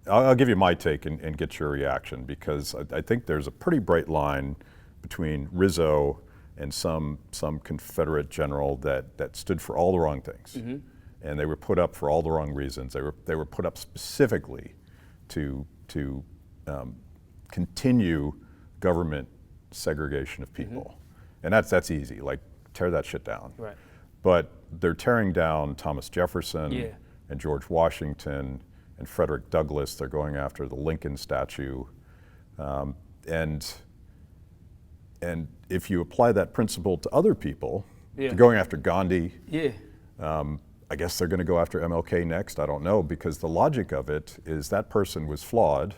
I'll give you my take and get your reaction, because I think there's a pretty bright line between Rizzo and some Confederate general that stood for all the wrong things. Mm-hmm. And they were put up for all the wrong reasons. They were put up specifically to continue government segregation of people. Mm-hmm. And that's easy, like tear that shit down. Right. But they're tearing down Thomas Jefferson and George Washington and Frederick Douglass. They're going after the Lincoln statue. And if you apply that principle to other people, they're going after Gandhi. I guess they're going to go after MLK next. I don't know, because the logic of it is that person was flawed.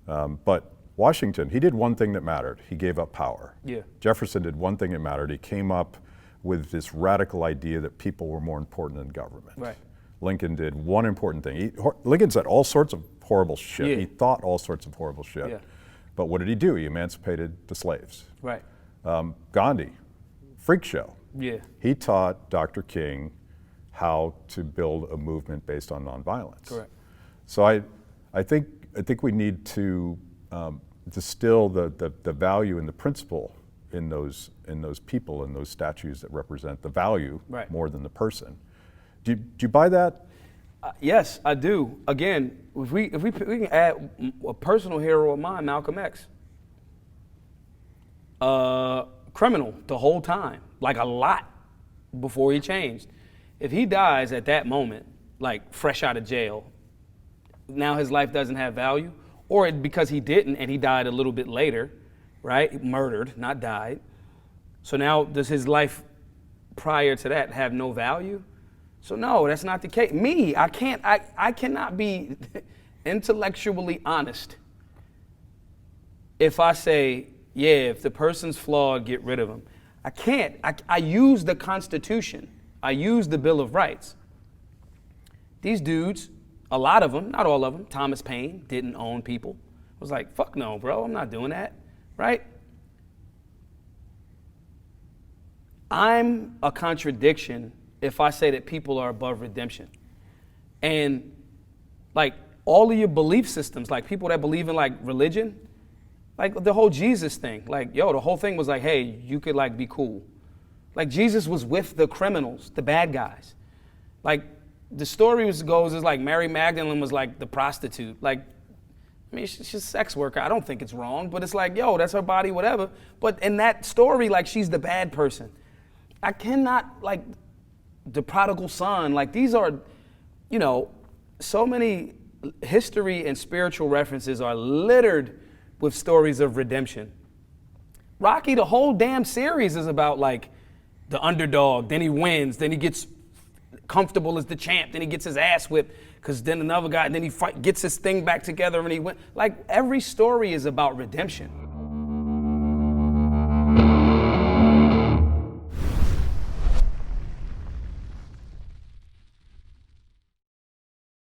But Washington, he did one thing that mattered. He gave up power. Jefferson did one thing that mattered. He came up with this radical idea that people were more important than government. Right. Lincoln did one important thing. Lincoln said all sorts of horrible shit. He thought all sorts of horrible shit. But what did he do? He emancipated the slaves. Right. Gandhi, freak show. Yeah. He taught Dr. King how to build a movement based on nonviolence. Correct. So I think we need to distill the value and the principle in those people, in those statues that represent the value more than the person. Do you buy that? Yes, I do. Again, if we can add a personal hero of mine, Malcolm X. Criminal the whole time, like a lot before he changed. If he dies at that moment, like fresh out of jail, now his life doesn't have value, or because he didn't and he died a little bit later, right? Murdered, not died. So now does his life prior to that have no value? So no, that's not the case. Me, I cannot be intellectually honest if I say, yeah, if the person's flawed, get rid of him. I can't. I use the Constitution. I use the Bill of Rights. These dudes, a lot of them, not all of them, Thomas Paine didn't own people. I was like, fuck no, bro, I'm not doing that, right? I'm a contradiction if I say that people are above redemption. And like all of your belief systems, like people that believe in like religion, like the whole Jesus thing, like, yo, the whole thing was like, hey, you could like be cool. Like Jesus was with the criminals, the bad guys. Like the story goes is like Mary Magdalene was like the prostitute. Like, I mean, she's a sex worker. I don't think it's wrong, but it's like, yo, that's her body, whatever. But in that story, like she's the bad person. I cannot, like the prodigal son, like these are, you know, so many history and spiritual references are littered with stories of redemption. Rocky, the whole damn series is about like the underdog, then he wins, then he gets comfortable as the champ, then he gets his ass whipped because then another guy, then he gets his thing back together and he went. Like every story is about redemption.